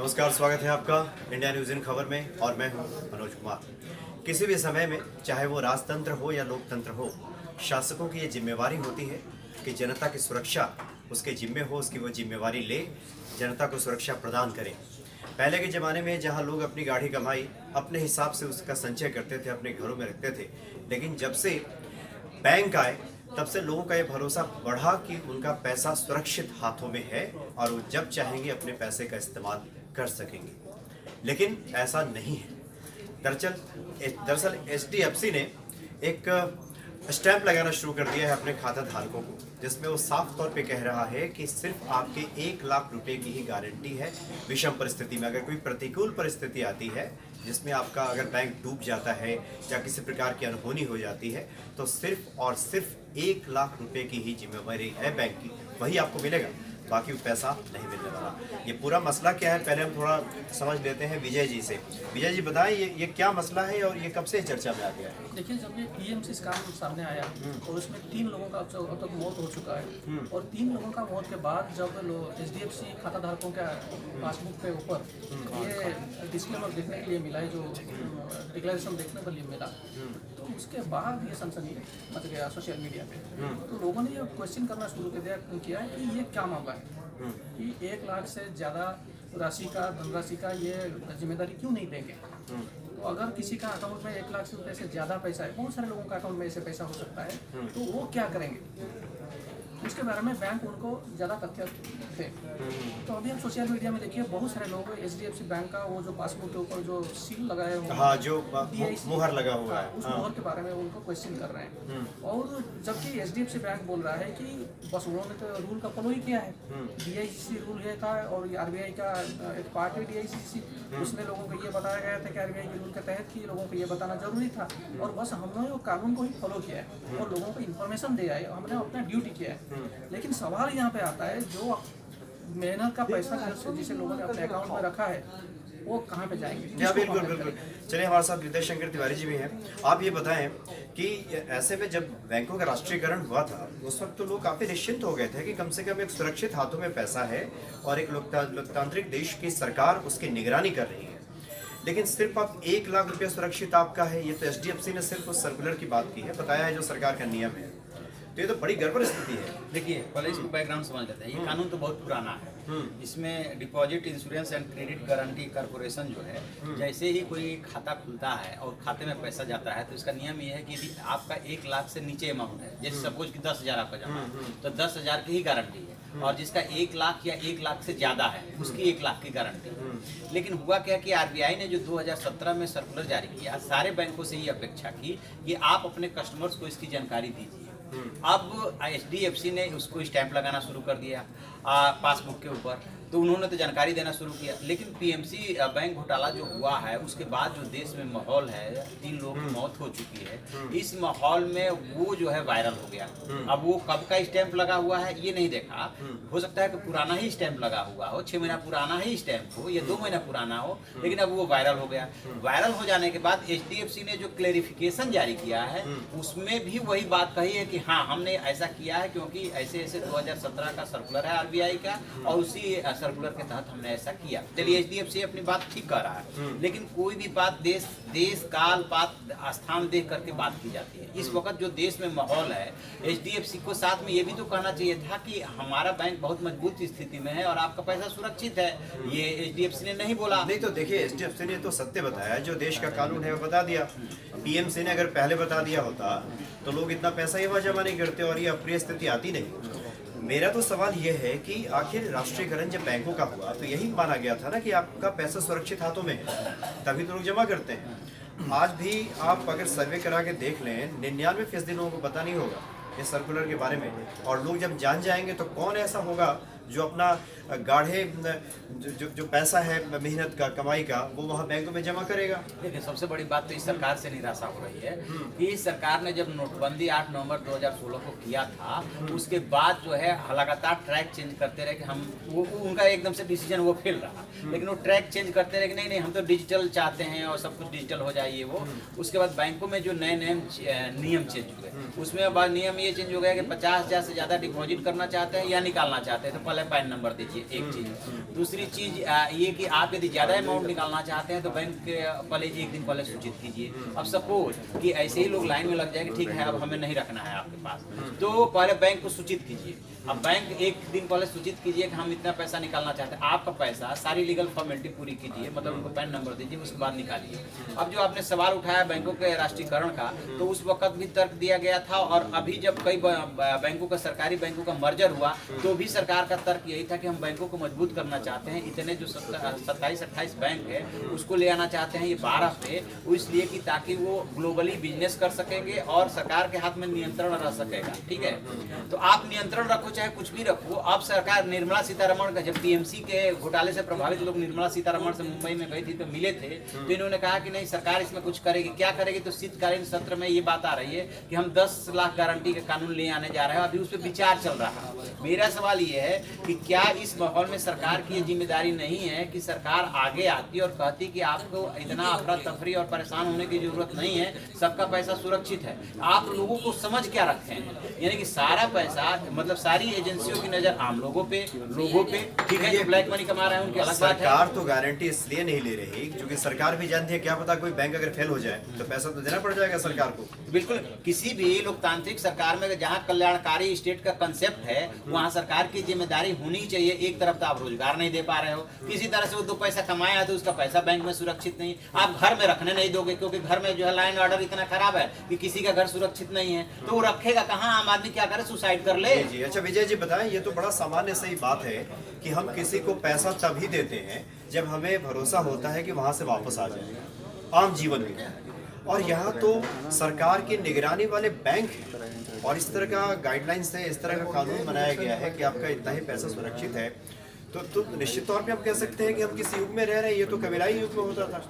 नमस्कार, स्वागत है आपका इंडिया न्यूज़ इन खबर में और मैं हूं मनोज कुमार। किसी भी समय में चाहे वो राजतंत्र हो या लोकतंत्र हो, शासकों की ये जिम्मेवारी होती है कि जनता की सुरक्षा उसके जिम्मे हो, उसकी वो जिम्मेवारी ले, जनता को सुरक्षा प्रदान करें। पहले के ज़माने में जहां लोग अपनी गाढ़ी कमाई अपने हिसाब से उसका संचय करते थे, अपने घरों में रखते थे, लेकिन जब से बैंक आए तब से लोगों का ये भरोसा बढ़ा कि उनका पैसा सुरक्षित हाथों में है और वो जब चाहेंगे अपने पैसे का इस्तेमाल कर सकेंगे। लेकिन ऐसा नहीं है। दरअसल HDFC ने एक स्टैंप लगाना शुरू कर दिया है अपने खाता धारकों को, जिसमें वो साफ तौर पे कह रहा है कि सिर्फ आपके 1 लाख रुपए की ही गारंटी है विषम परिस्थिति में। अगर कोई प्रतिकूल परिस्थिति आती है जिसमें आपका अगर बैंक डूब जाता है या किसी प्रकार की अनहोनी हो जाती है, तो सिर्फ और सिर्फ 1 लाख रुपए की ही जिम्मेवारी है बैंक की, वही आपको मिलेगा, बाकी वो पैसा नहीं मिलने वाला। ये पूरा मसला क्या है, पहले हम थोड़ा समझ लेते हैं विजय जी से। विजय जी बताएं, ये क्या मसला है और ये कब से चर्चा में आ गया है? देखिए, जब ये PMC स्कैम सामने आया और उसमें 3 लोगों का अब तक मौत हो चुका है और 3 लोगों का मौत के बाद जब HDFC खाता धारकों के पासबुक पे ऊपर ये डिस्क्लेमर देखने के लिए मिला है, जो डिक्लेरेशन देखने के लिए मिला, तो उसके बाद ये सनसनी मच गया सोशल मीडिया पे। तो लोगों ने ये क्वेश्चन करना शुरू कर किया है कि ये क्या मामला है कि 1 लाख से ज़्यादा धनराशि का ये जिम्मेदारी क्यों नहीं देंगे। तो अगर किसी का अकाउंट में 1 लाख रुपए से ज़्यादा पैसा है, बहुत सारे लोगों का अकाउंट में ऐसे पैसा हो सकता है, तो वो क्या करेंगे, उसके बारे में बैंक उनको ज़्यादा तथ्य थे। तो अभी हम सोशल मीडिया में देखिए, बहुत सारे लोग HDFC बैंक का वो जो पासबुक के ऊपर जो सील लगाए हुए, हाँ, जो मुहर लगा हुआ है, उस मुहर के बारे में उनको क्वेश्चन कर रहे हैं। और जबकि HDFC बैंक बोल रहा है कि बस उन्होंने तो रूल का फॉलो ही किया है, DICC रूल है था और RBI का एक पार्ट है DICC, उसमें लोगों को ये बताया गया था कि RBI के रूल के तहत कि लोगों को ये बताना जरूरी था, और बस हमने वो कानून को ही फॉलो किया है और लोगों को इन्फॉर्मेशन दिया है, हमने अपना ड्यूटी किया है। लेकिन सवाल यहाँ पे आता है, जो मेहनत का पैसा जिसे लोगों ने अपने अकाउंट में रखा है, वो कहाँ पे जाएंगे? बिल्कुल। चलिए, हमारे साथ हृदय शंकर तिवारी जी भी हैं। आप ये बताएं कि ऐसे में जब बैंकों का राष्ट्रीयकरण हुआ था, उस वक्त तो लोग काफी निश्चिंत हो गए थे कि कम से कम एक सुरक्षित हाथों में पैसा है और एक लोकतांत्रिक देश की सरकार उसकी निगरानी कर रही है। लेकिन सिर्फ आप 1 लाख रुपया सुरक्षित आपका है, ये तो HDFC ने सिर्फ उस सर्कुलर की बात की है, बताया है जो सरकार का नियम है। तो ये तो बड़ी गड़बड़ स्थिति है। देखिए, पहले इसको बैकग्राउंड समझ लेते हैं। ये कानून तो बहुत पुराना है। इसमें deposit insurance and credit guarantee corporation जो है, जैसे ही कोई खाता खुलता है और खाते में पैसा जाता है, तो इसका नियम ये है कि यदि आपका 1 लाख से नीचे अमाउंट है, जैसे सपोज कि 10,000 आपका जमा है, तो 10,000 की ही गारंटी है, और जिसका 1 लाख या 1 लाख से ज्यादा है उसकी 1 लाख की गारंटी है। लेकिन हुआ क्या कि RBI ने जो 2017 में सर्कुलर जारी किया, सारे बैंकों से ये अपेक्षा की कि आप अपने कस्टमर्स को इसकी जानकारी दीजिए। अब HDFC ने उसको स्टैंप लगाना शुरू कर दिया पासबुक के ऊपर, तो उन्होंने तो जानकारी देना शुरू किया। लेकिन PMC बैंक घोटाला जो हुआ है, उसके बाद जो देश में माहौल है, 3 लोगों की मौत हो चुकी है, इस माहौल में वो जो है वायरल हो गया। अब वो कब का स्टैंप लगा हुआ है ये नहीं देखा, हो सकता है कि पुराना ही स्टैंप लगा हुआ हो, 6 महीना पुराना ही स्टैंप हो या 2 महीना पुराना हो, लेकिन अब वो वायरल हो गया। वायरल हो जाने के बाद HDFC ने जो क्लेरिफिकेशन जारी किया है, उसमें भी वही बात कही है कि हाँ, हमने ऐसा किया है क्योंकि ऐसे 2017 का सर्कुलर है RBI का, और उसी सर्कुलर के तहत हमने ऐसा किया। चलिए, HDFC अपनी बात ठीक कर रहा है, लेकिन कोई भी बात देश काल पात स्थान देख करके बात की जाती है। इस वक्त जो देश में माहौल है, HDFC को साथ में ये भी तो कहना चाहिए था कि हमारा बैंक बहुत मजबूत स्थिति में है और आपका पैसा सुरक्षित है। ये HDFC ने नहीं बोला। नहीं तो देखिए, HDFC ने तो सत्य बताया, जो देश का कानून है वो बता दिया। PMC ने अगर पहले बता दिया होता तो लोग इतना पैसा ही वहाँ जमा नहीं करते और ये अप्रिय स्थिति आती नहीं। मेरा तो सवाल ये है कि आखिर राष्ट्रीयकरण जब बैंकों का हुआ तो यही माना गया था ना कि आपका पैसा सुरक्षित हाथों में है, तभी तो लोग जमा करते हैं। आज भी आप अगर सर्वे करा के देख लें, 99% लोगों को पता नहीं होगा इस सर्कुलर के बारे में, और लोग जब जान जाएंगे तो कौन ऐसा होगा जो अपना गाढ़े जो पैसा है मेहनत का, कमाई का, वो वहाँ बैंकों में जमा करेगा। देखिए, सबसे बड़ी बात तो इस सरकार से निराशा हो रही है कि इस सरकार ने जब नोटबंदी 8 नवंबर 2016 को किया था, उसके बाद जो है लगातार ट्रैक चेंज करते रहे कि हम उनका एकदम से डिसीजन वो फेल रहा, लेकिन वो ट्रैक चेंज करते रहे कि नहीं हम तो डिजिटल चाहते हैं और सब कुछ डिजिटल हो जाइए वो। उसके बाद बैंकों में जो नए नियम चेंज हुए, उसमें बाद नियम ये चेंज हो गया कि 50,000 से ज़्यादा डिपॉजिट करना चाहते हैं या निकालना चाहते हैं तो पहले पैन नंबर दीजिए, एक चीज। दूसरी चीज ये कि आप यदि ज़्यादा अमाउंट निकालना चाहते हैं तो बैंक के पहले एक दिन पहले सूचित कीजिए। अब सपोज कि ऐसे ही लोग लाइन में लग जाए कि ठीक है अब हमें नहीं रखना है आपके पास, तो पहले बैंक को सूचित कीजिए। अब बैंक एक दिन पहले सूचित कीजिए कि हम इतना पैसा निकालना चाहते हैं, आपका पैसा सारी लीगल फॉर्मेलिटी पूरी कीजिए, मतलब उनको पैन नंबर दीजिए, उसके बाद निकालिए। अब जो आपने सवाल उठाया बैंकों के राष्ट्रीयकरण का, तो उस वक्त भी तर्क दिया गया था, और अभी जब कई बैंकों का, सरकारी बैंकों का मर्जर हुआ तो भी सरकार का तर्क यही था कि हम बैंकों को मजबूत करना चाहते हैं। इतने जो 27-28 बैंक है उसको ले आना चाहते हैं ये 12 पे, इसलिए कि ताकि वो ग्लोबली बिजनेस कर सकेंगे और सरकार के हाथ में नियंत्रण रह सकेगा। ठीक है, तो आप नियंत्रण रखो चाहे कुछ भी रखो। अब सरकार निर्मला सीतारमण का, जब टीएमसी के घोटाले से प्रभावित लोग निर्मला सीतारमण से मुंबई में गई थी तो मिले थे, तो इन्होंने कहा कि नहीं सरकार इसमें कुछ करेगी। क्या करेगी? तो शीतकालीन सत्र में ये बात आ रही है कि हम 10 लाख गारंटी का कानून ले आने जा रहे हैं, अभी उस पर विचार चल रहा है। मेरा सवाल ये है कि क्या इस माहौल में सरकार की जिम्मेदारी नहीं है कि सरकार आगे आती और कहती कि आपको इतना अफरा तफरी और परेशान होने की जरूरत नहीं है, सबका पैसा सुरक्षित है। आप लोगों को समझ क्या रखे हैं, यानी कि सारा पैसा, मतलब सारी एजेंसियों की नजर आम लोगों पे, ठीक है, जो ब्लैक मनी कमा रहे हैं उनकी अलग बात है। सरकार तो गारंटी इसलिए नहीं ले रही क्योंकि सरकार भी जानती है क्या पता कोई बैंक अगर फेल हो जाए तो पैसा तो देना पड़ जाएगा सरकार को। बिल्कुल, किसी भी लोकतांत्रिक सरकार में जहाँ कल्याणकारी स्टेट का कंसेप्ट है वहाँ सरकार की जिम्मेदारी होनी चाहिए। एक तरफ तो आप रोजगार नहीं दे पा रहे हो, किसी तरह से वो 2 पैसा कमाया है तो उसका पैसा बैंक में सुरक्षित नहीं, आप घर में रखने नहीं दोगे क्योंकि घर में जो है लाइन ऑर्डर इतना खराब है कि किसी का घर सुरक्षित नहीं है, तो वो रखेगा कहाँ? आम आदमी क्या करे? सुसाइड कर ले। जी, अच्छा विजय जी बताएं, ये तो बड़ा सामान्य सही बात है कि हम किसी को पैसा तभी देते हैं जब हमें भरोसा होता है कि वहां से वापस आ जाएगा आम जीवन में, और यहाँ तो सरकार की निगरानी वाले बैंक हैं और इस तरह का गाइडलाइंस है, इस तरह का कानून बनाया गया है कि आपका इतना ही पैसा सुरक्षित है, तो निश्चित तौर पे हम कह सकते हैं कि हम किस युग में रह रहे हैं। ये तो कबीलाई युग में होता था।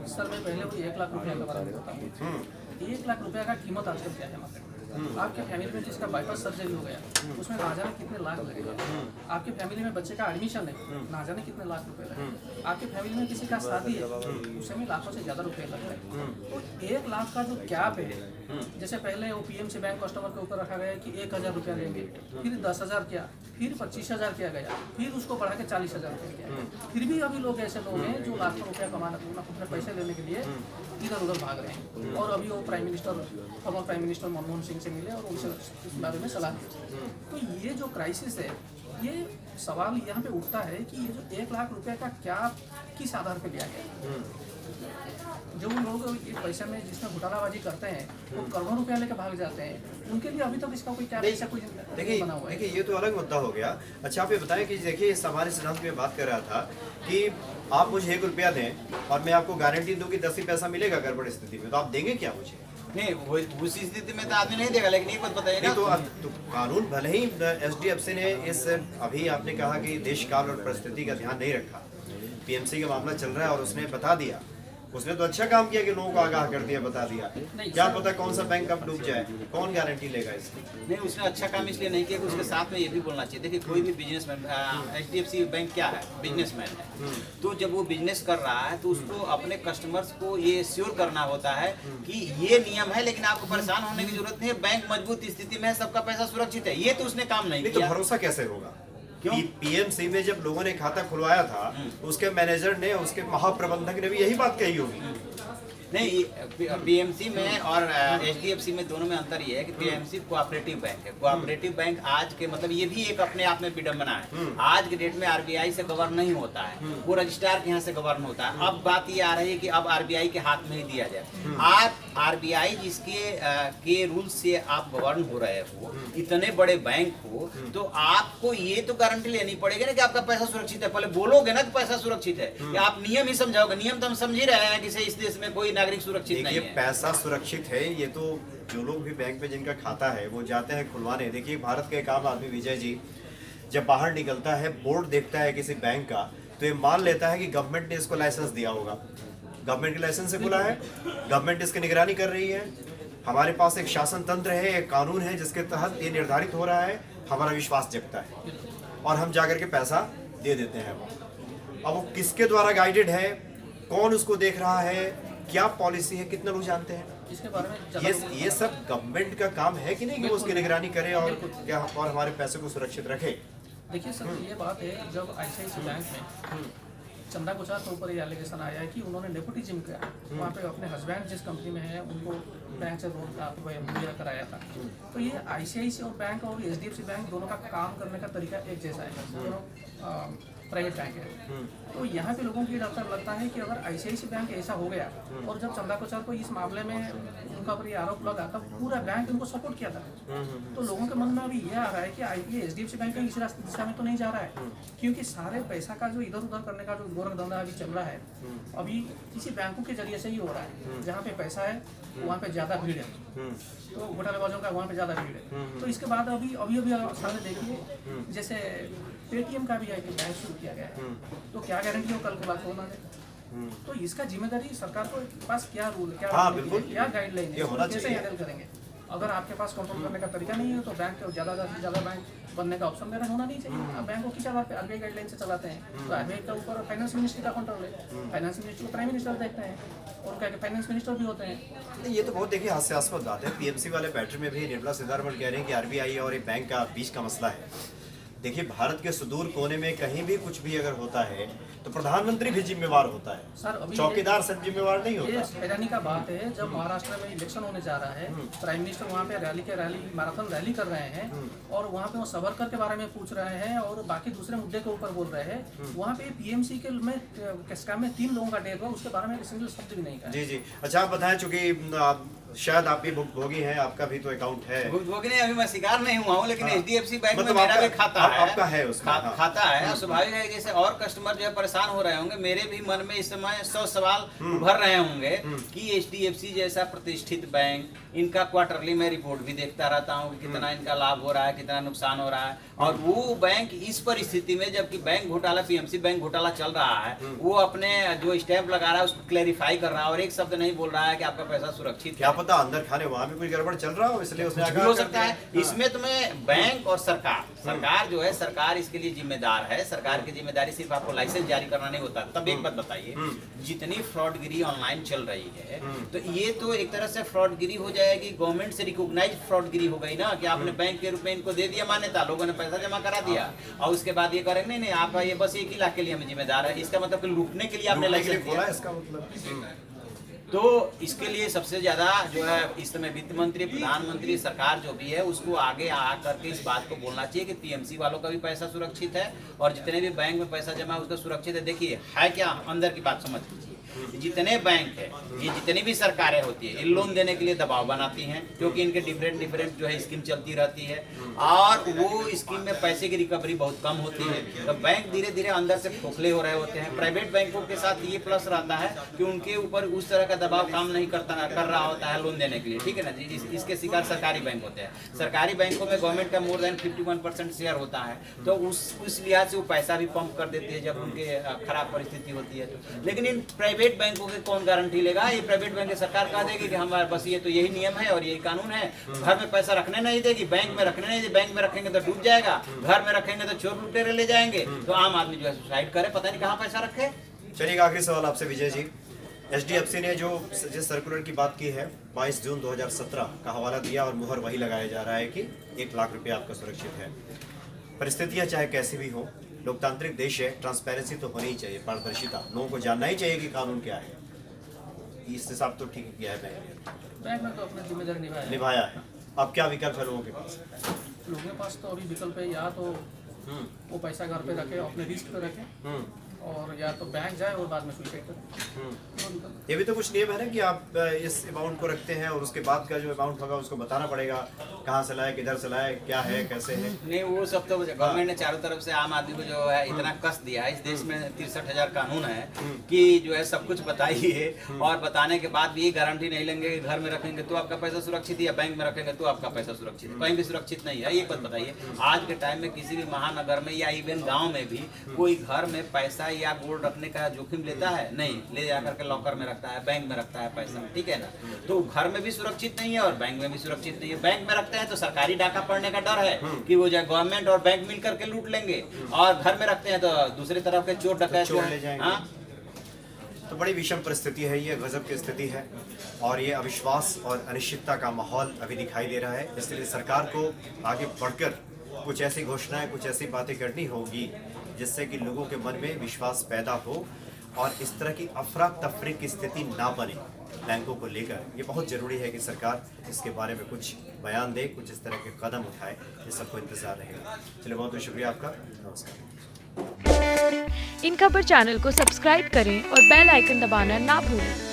सर मैं पहले कोई 1 लाख रुपया के बारे में बताऊँ। 1 लाख रुपया का कीमत आजकल क्या है मार्केट में? आपके फैमिली में जिसका बाईपास सर्जरी हो गया उसमें ना जाने कितने लाख लगेगा। आपके फैमिली में बच्चे का एडमिशन है, ना जाने कितने लाख रुपए लगे। आपके फैमिली में किसी का शादी है, उसमें लाखों से ज़्यादा रुपए लग रहे हैं। तो 1 लाख का जो कैप है, जैसे पहले वो पीएमसी बैंक कस्टमर के ऊपर रखा गया कि 1000 रुपया लेंगे, फिर 10,000 किया, फिर 25,000 किया गया, फिर उसको बढ़ा के 40,000 रुपये किया। फिर भी अभी लोग ऐसे लोग हैं जो लाखों रुपया कमाना, अपने पैसे लेने के लिए इधर उधर भाग रहे हैं। और अभी वो former prime minister Manmohan Singh से मिले और उनसे इस बारे में सलाह दी। तो ये जो क्राइसिस है, ये सवाल यहाँ पे उठता है कि ये जो 1 लाख रुपए का क्या किस आधार पे लिया गया? जो लोग ये पैसे में जिसमें घोटालाबाजी करते हैं वो करोड़ों रुपया लेकर भाग जाते हैं, उनके लिए अभी तक इसका कोई क्या ऐसा कोई बना हुआ है? देखिए ये तो अलग मुद्दा हो गया। अच्छा आप ये बताएं कि देखिए इस हमारे सिद्धांत में बात कर रहा था कि आप मुझे 1 रुपया दें और मैं आपको गारंटी दूं कि 10 ही पैसा मिलेगा गड़बड़ स्थिति में, तो आप देंगे क्या मुझे? नहीं, वो उस स्थिति में तो आदमी नहीं देगा, लेकिन एक बात बताइए ना, तो कानून भले ही एसडीएफसी ने इस, अभी आपने कहा कि देश काल और परिस्थिति का ध्यान नहीं रखा, पीएमसी का मामला चल रहा है और उसने बता दिया, उसने तो अच्छा काम किया कि लोगों को आगाह कर दिया, बता दिया। क्या पता कौन सा बैंक कब डूब जाए, कौन गारंटी लेगा इसकी? नहीं, उसने अच्छा काम इसलिए नहीं किया कि उसके साथ में ये भी बोलना चाहिए। देखिए कोई भी बिजनेसमैन, एचडीएफसी बैंक क्या है? बिजनेसमैन है। तो जब वो बिजनेस कर रहा है तो उसको अपने कस्टमर्स को ये श्योर करना होता है कि ये नियम है, लेकिन आपको परेशान होने की जरूरत नहीं है, बैंक मजबूत स्थिति में है, सबका पैसा सुरक्षित है। ये तो उसने काम नहीं तो किया। भरोसा कैसे होगा? क्यों? पीएमसी में जब लोगों ने खाता खुलवाया था, उसके मैनेजर ने, उसके महाप्रबंधक ने भी यही बात कही होगी। नहीं, पीएमसी में और एचडीएफसी में दोनों में अंतर ये है कि पीएमसी कोऑपरेटिव बैंक है। कोऑपरेटिव बैंक आज के, मतलब ये भी एक अपने आप में विडंबना है। आज के डेट में आरबीआई से गवर्न नहीं होता है, वो रजिस्ट्रार के यहाँ से गवर्न होता है। अब बात ये आ रही है कि अब आरबीआई के हाथ में ही दिया जाए। आप आरबीआई जिसके के रूल्स से आप गवर्न हो रहे हो, इतने बड़े बैंक हो, तो आपको ये तो गारंटी लेनी पड़ेगी ना कि आपका पैसा सुरक्षित है। पहले बोलोगे ना कि पैसा सुरक्षित है, कि आप नियम ही समझाओगे। नियम तो हम समझ ही रहे हैं कि इस देश में कोई नागरिक सुरक्षित नहीं है। पैसा सुरक्षित है, ये तो जो लोग भी बैंक में जिनका खाता है वो जाते हैं खुलवाने। देखिए भारत के एक आम आदमी विजय जी जब बाहर निकलता है, बोर्ड देखता है किसी बैंक का, तो ये मान लेता है कि गवर्नमेंट ने इसको लाइसेंस दिया होगा, गवर्नमेंट के लाइसेंस से खुला है, गवर्नमेंट इसकी निगरानी कर रही है, हमारे पास एक शासन तंत्र है, एक कानून है जिसके तहत ये निर्धारित हो रहा है, हमारा विश्वास जगता है और हम जाकर के पैसा दे देते हैं। अब वो किसके द्वारा गाइडेड है, कौन उसको देख रहा है, क्या पॉलिसी है, कितने लोग जानते हैं? इसके बारे में ये सब गवर्नमेंट का काम है कि नहीं कि वो उसकी निगरानी करे और क्या और हमारे पैसे को सुरक्षित रखे? देखिए सर, ये बात है, जब ICICI बैंक में चंदा कोचर के ऊपर ये एलिगेशन आया है कि उन्होंने नेपोटिज्म किया, वहाँ पे अपने हस्बैंड जिस कंपनी में है उनको बैंक से लोन मुहैया कराया था। तो ये ICICI और बैंक और HDFC बैंक दोनों का काम करने का तरीका एक जैसा है, दोनों प्राइवेट बैंक है। तो यहाँ पे लोगों को ये लगता है कि अगर ICICI बैंक ऐसा हो गया और जब चंदा कोचर को इस मामले में उनका पर ये आरोप लगा तब पूरा बैंक उनको सपोर्ट किया था। तो लोगों के मन में अभी ये आ रहा है कि ये HDFC बैंक का इस दिशा में तो नहीं जा रहा है, क्योंकि सारे पैसा का जो इधर उधर करने का जो गोरख धंधा अभी चल रहा है, अभी किसी बैंकों के जरिए से ही हो रहा है। जहाँ पे पैसा है वहाँ पे ज़्यादा भीड़ है, तो घोटालेबाजों का वहाँ पे ज़्यादा भीड़ है। तो इसके बाद अभी सामने देखिए, जैसे पेटीएम का भी है कि बैंक शुरू किया गया है, तो क्या गारंटी हो कल को बात होना है। तो इसका जिम्मेदारी सरकार को पास क्या रूल, क्या गाइडलाइन है, कैसे हैंडल करेंगे। अगर आपके पास कंट्रोल करने का तरीका नहीं है तो बैंक को ज़्यादा से ज़्यादा बैंक बनने का ऑप्शन मेरा होना नहीं चाहिए। अब बैंक को किस आधार पर RBI गाइडलाइन से चलाते हैं, तो RBI के ऊपर फाइनेंस मिनिस्ट्री का कंट्रोल है, फाइनेंस मिनिस्ट्री को प्राइम मिनिस्टर देखते हैं और क्या फाइनेंस मिनिस्टर भी होते हैं। नहीं, ये तो बहुत देखिए हास्यास्पद बात है। PMC वाले बैठक में भी निर्मला सीतारमण कह रहे हैं कि RBI और एक बैंक का बीच का मसला है। देखिए, भारत के सुदूर कोने में कहीं भी कुछ भी अगर होता है तो प्रधानमंत्री भी जिम्मेवार होता है सर, अभी चौकीदार सिर्फ जिम्मेवार नहीं होता। ये हैरानी का बात है, जब महाराष्ट्र में इलेक्शन होने जा रहा है, प्राइम मिनिस्टर वहाँ पे मैराथन रैली कर रहे हैं और वहाँ पे वो सावरकर के बारे में पूछ रहे हैं और बाकी दूसरे मुद्दे के ऊपर बोल रहे हैं। वहाँ पे PMC के में स्कैम में 3 लोगों का डेथ हुआ, उसके बारे में सिंगल शब्द भी नहीं कहा। जी जी, अच्छा आप बताएं, चूंकि शायद आप भी भुगतभोगी हैं, आपका भी तो अकाउंट है। भुगतभोगी नहीं, अभी मैं शिकार नहीं हुआ हूँ, लेकिन HDFC बैंक में मतलब मेरा भी खाता है, आपका है उसका खाता है। और स्वाभाविक है, जैसे और कस्टमर जो है परेशान हो रहे होंगे, मेरे भी मन में इस समय 100 सवाल उभर रहे होंगे कि HDFC जैसा प्रतिष्ठित बैंक, इनका क्वार्टरली मैं रिपोर्ट भी देखता रहता हूँ कि कितना इनका लाभ हो रहा है, कितना नुकसान हो रहा है, और वो बैंक इस परिस्थिति में, जबकि बैंक घोटाला PMC बैंक घोटाला चल रहा है, वो अपने जो स्टैंप लगा रहा है उसको क्लैरिफाई कर रहा है और एक शब्द नहीं बोल रहा है कि आपका पैसा सुरक्षित। क्या पता अंदर खाने वहाँ भी कोई गड़बड़ चल रहा हो, इसलिए उसने हो सकता है। इसमें तुम्हें बैंक और सरकार जो है, सरकार इसके लिए जिम्मेदार है। सरकार की जिम्मेदारी सिर्फ आपको लाइसेंस जारी करना नहीं होता। तब एक बात बताइए, जितनी फ्रॉडगिरी ऑनलाइन चल रही है, तो ये तो एक तरह से फ्रॉडगिरी हो जाएगी, गवर्नमेंट से रिकॉग्नाइज फ्रॉडगिरी हो गई ना, कि आपने बैंक के रूप में इनको दे दिया मान्यता, लोगों ने पैसा जमा करा दिया और उसके बाद ये करेंगे नहीं आपका ये बस 1 लाख के लिए हमें जिम्मेदार है। इसका मतलब लूटने के लिए आपने लाइसेंस दिया, इसका मतलब। तो इसके लिए सबसे ज्यादा जो है इस समय वित्त मंत्री, प्रधानमंत्री, सरकार जो भी है, उसको आगे आकर के इस बात को बोलना चाहिए कि PMC वालों का भी पैसा सुरक्षित है और जितने भी बैंक में पैसा जमा है उसका सुरक्षित है। देखिए है क्या, अंदर की बात समझ लीजिए, जितने बैंक है, ये जितनी भी सरकारें होती है, ये लोन देने के लिए दबाव बनाती हैं, क्योंकि इनके डिफरेंट जो है स्कीम चलती रहती है और वो स्कीम में पैसे की रिकवरी बहुत कम होती है। तो बैंक धीरे धीरे अंदर से खोखले हो रहे होते हैं। प्राइवेट बैंकों के साथ ये प्लस रहता है कि उनके ऊपर उस तरह का दबाव काम नहीं कर रहा होता है लोन देने के लिए, ठीक है ना जी। इसके शिकार सरकारी बैंक होते हैं। सरकारी बैंकों में गवर्नमेंट का मोर देन 51% शेयर होता है, तो उस लिहाज से वो पैसा भी पंप कर देते हैं जब उनके खराब परिस्थिति होती है। लेकिन इन प्राइवेट बैंकों की कौन गारंटी लेगा? ये प्राइवेट बैंक सरकार कह देगी कि हमारे बस ये तो यही नियम है और यही कानून है, घर में पैसा रखने नहीं देगी, बैंक में रखने नहीं देगी, बैंक में रखेंगे तो डूब जाएगा, घर में रखेंगे तो चोर लुटेरे ले जाएंगे, तो आम आदमी जो है सुसाइड करे, पता नहीं कहाँ पैसा रखे। चलिए आखिरी सवाल आपसे विजय जी, HDFC ने जो जिस सर्कुलर की बात की है 22 जून 2017 का हवाला दिया और मुहर वही लगाया जा रहा है कि 1 लाख रुपया आपका सुरक्षित है। परिस्थितियां चाहे कैसी भी हो, लोकतांत्रिक देश है, ट्रांसपेरेंसी तो होनी ही चाहिए, पारदर्शिता, लोगों को जानना ही चाहिए कि कानून क्या है। इस हिसाब तो ठीक किया है बैंक में तो अपनी जिम्मेदारी निभाया है। अब क्या विकल्प है लोगों के पास? लोगों के पास तो अभी विकल्प है, या तो वो पैसा घर पे रखे, अपने रिस्क पे रखे, और या तो बैंक जाए और बाद में सुसाइड करे। ये भी तो कुछ नियम है ना कि आप इस अमाउंट को रखते हैं और उसके बाद का जो अमाउंट होगा उसको बताना पड़ेगा, कहाँ से लाए, किधर से लाए, क्या है, कैसे है। नहीं, वो सब तो गवर्नमेंट ने चारों तरफ से आम आदमी को जो है इतना कस दिया है। इस देश में 63,000 कानून है कि जो है सब कुछ बताइए और बताने के बाद भी ये गारंटी नहीं लेंगे कि घर में रखेंगे तो आपका पैसा सुरक्षित है या बैंक में रखेंगे तो आपका पैसा सुरक्षित है। कहीं भी सुरक्षित नहीं है। एक बात बताइए, आज के टाइम में किसी भी महानगर में या इवन गाँव में भी कोई घर में पैसा या गोल्ड रखने का जोखिम लेता है? नहीं, ले जाकर के लॉकर में रखता है, बैंक में रखता है पैसा, ठीक है ना। तो घर में भी सुरक्षित नहीं है और बैंक में भी सुरक्षित नहीं है। बैंक में रखते हैं तो सरकारी डाका पड़ने का डर है कि वो जो गवर्नमेंट और बैंक मिल करके लूट लेंगे, और घर में रखते हैं तो दूसरे तरफ के चोर डकैत ले जाएंगे। तो बड़ी विषम परिस्थिति है, ये गजब की स्थिति है और ये अविश्वास और अनिश्चितता का माहौल अभी दिखाई दे रहा है। इसलिए सरकार को आगे बढ़कर कुछ ऐसी घोषणाएं, कुछ ऐसी बातें करनी होगी जिससे कि लोगों के मन में विश्वास पैदा हो और इस तरह की अफरा तफरी की स्थिति ना बने बैंकों को लेकर। ये बहुत ज़रूरी है कि सरकार इसके बारे में कुछ बयान दे, कुछ इस तरह के कदम उठाए। ये सबको इंतज़ार रहेगा। चलिए, बहुत बहुत शुक्रिया आपका। नमस्कार। इन खबर चैनल को सब्सक्राइब करें और बेल आइकन दबाना ना भूलें।